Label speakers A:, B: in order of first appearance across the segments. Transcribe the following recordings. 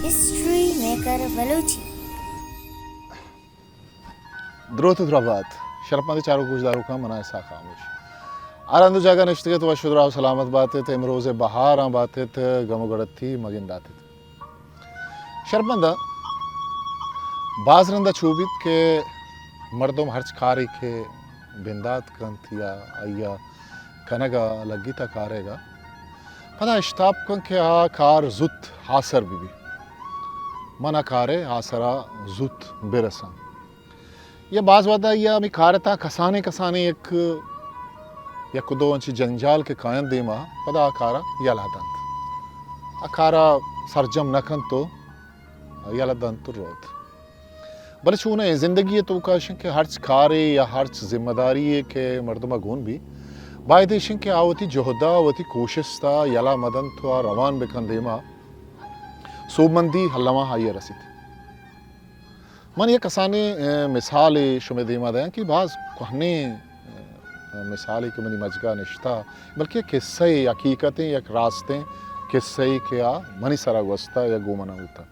A: History maker Balochi
B: द्रोत द्रबात शरपंद चारों कुछ दारू का मना ऐसा खामोश आरंदु जागा नश्ते तो वशुद्राव सलामत बातें थे इमरोज़े बहार बातें थे गमो गड़त थी मगिन दाते थे शरपंदा बाजरंदा चूबित के मर्दों हर्च खारी के बिंदात कंथिया अय्या कनगा लगी था कारेगा पता इश्ताप कं के आ कार जुत हासर बीबी मना कारे हासरा जुत बेरसा ये बाज वादा या मी कारता कसाने कसाने एक या कुदो अंची जंजाल के कायन देमा पदा आकारा यलादंत आकारा सरजम नखन तो यलादंत रोद बले चूने जिंदगी तो काशन के हर्च खारे या हर्च जिम्मेदारी के मर्दमा गुण भी बायदेशन के आवती जोहदा आवती कोशिश था यला मदन तो रवान बेकन देमा सोबमंदी हल्लमा हाय रसीद मन ये कसाने मिसाल शुमे देमा दया कि बाज कहने मिसाल के मनी मजगा निश्ता बल्कि किस्से हकीकतें या रास्ते किस्से के आ मनी सरा वस्ता या गोमना होता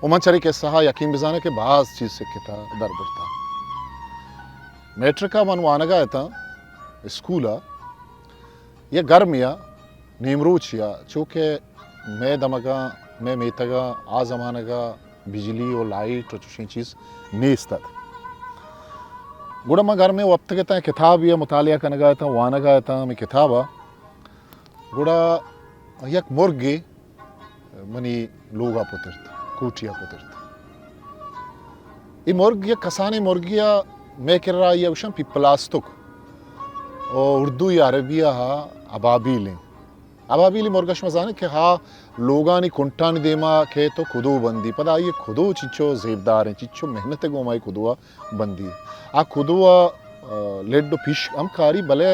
B: उमंचरी किस्सा यकीन बिजाने के बाज चीज से किता दर बुरता मैट्रिका मन वानगा था स्कूला ये गर्म या नीमरूच या चूँकि मैं दमगा मैं मेतगा आ जमानगा बिजली और लाइट और चुशी चीज़ नेस्ता गुड़ा मैं घर में वक्त कहता है किताब या मुतालिया करने गया था वाना गया था मैं किताबा गुड़ा यक मुर्गे मनी लोगा पुतिरत कूटिया पुतिरत ये मुर्ग या कसाने मुर्गिया मैं कह रहा ये उशम पिपलास्तुक और उर्दू या अरबिया हा अबाबीलें अबाबीली मुर्गश मजाने के हाँ लोगानी कुंटानी देमा के तो खुदो बंदी पता ये खुदो चिच्चो जेबदार हैं चिच्चो मेहनत गोमाई खुदुआ बंदी आ खुदुआ लेडो फिश हम कारी भले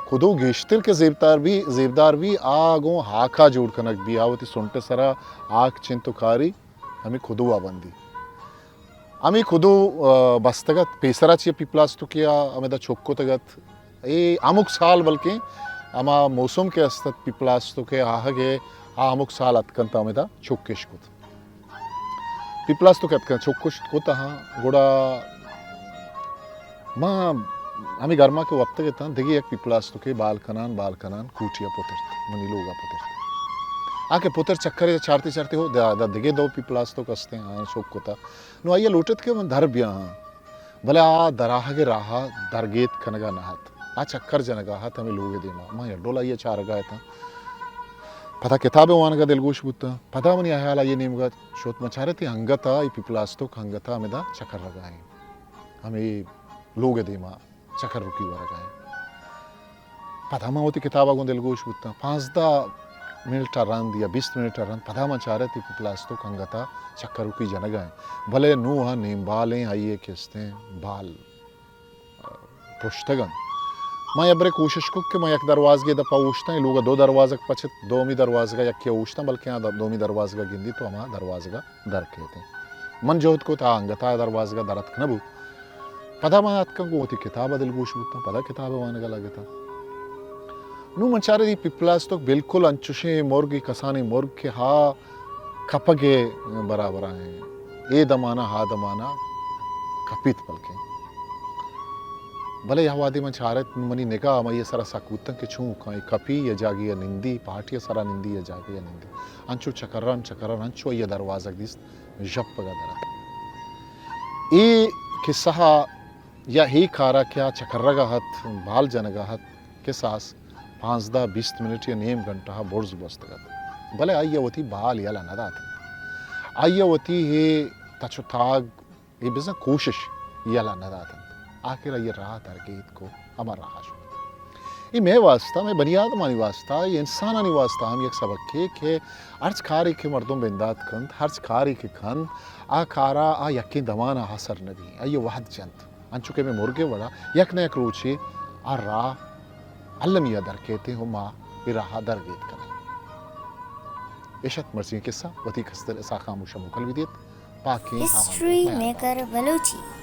B: खुदो गेश्तिल के जेबदार भी आगो हाका जोड़ कनक भी आवती सुनते सरा आग चिंतो कारी हमें खुदुआ बंदी हमें खुदो बस्तगत पेसरा चिया पिपलास तो किया हमें दा चोक्को तगत ये अमुक साल बल्कि अमा मौसम के अस्तात पिपलास तो के आहगे अमुक साल अतकंता हमें दा चोक्केश कुत पिपलास तो के अतकंता चोक्कुश कुत हाँ गुड़ा माँ हमें गर्मा के वक्त के ता देखिए एक पिपलास तो के बाल कनान कूटिया पुतिरत मनी लोगा पुतिरत आके पुतर चक्कर चारते चारते हो दा दिगे दो पिपलास तो कसते हाँ चोक कुता नो आइए लोटत के मन धर बिया हाँ भले आ दराह के राहा दरगेत खनगा नहात आ चक्कर जनगा हाथ हमें लोगे देमा माँ ये डोला ये चार गया था पता किताबें वान का दिलगोश बुत्ता पता मनी आया ये नेम का शोत मचारे थे हंगता ये पिपलास्तो हंगता हमें दा चक्कर लगाए हमें लोगे देमा चक्कर रुकी हुआ लगाए पता माँ होती किताबा को दिलगोश बुत्ता 5 मिनट रन या 20 मिनट रन पता मचारे थे पिपलास्तो हंगता चक्कर रुकी जनगाए भले नू हाँ नेम बालें आइए किस्तें बाल पुष्टगन मैं अबरे कोशिश को कि मैं एक दरवाजे दपा उछता लोग दो दरवाजे पछत दोमी दरवाजे का यक्के उछता बल्कि यहाँ दोमी दरवाजे का गिंदी तो हमारा दरवाजे का दर कहते हैं मन जोत को था अंगता दरवाजे का दरत खनबू पता मैं अतका को होती किताब दिल गोश बुता पता किताब वाने का लगे था नू मंचारे दी पिपलास तो बिल्कुल अंचुशे मुर्गी कसाने मुर्ग के हा खपगे बराबर हैं ए दमाना हा दमाना खपित बल्कि भले यह वादी में चारत मनी निगाह मैं ये सारा साकूतन के छू कहीं कपी या जागी या निंदी पहाटी या सारा निंदी या जागी या निंदी अंचो चकर्रन अंचो ये दरवाजा दिस जप पगा दरा ये किस्सा या ही खारा क्या चकर्रगा हथ बाल जनगा हथ के सास 5-20 मिनट या नेम घंटा बोर्ड जुबस्तगत भले आइए होती बाल या लाना था आइए होती ये तचुताग ये बिज़नेस कोशिश या लाना था आखिर ये राह तरकीत को हमारा राह ये मैं वास्ता मैं बनियाद मानी वास्ता ये इंसानी वास्ता हम एक सबक के अर्ज खारी के मर्दों बिंदात खंद हर्ज खारी के खंद आ खारा आ यकीन दमाना हसर नबी आ ये वहद जंत अंचुके में मुर्गे वड़ा यक न एक रूची आ राह अल्लमिया दर कहते हो माँ ये राह दर गेत कर इशत मर्जी किस्सा वती खस्तर ऐसा खामोशा मुकल विदियत पाकी
A: हिस्ट्री मेकर बलूची।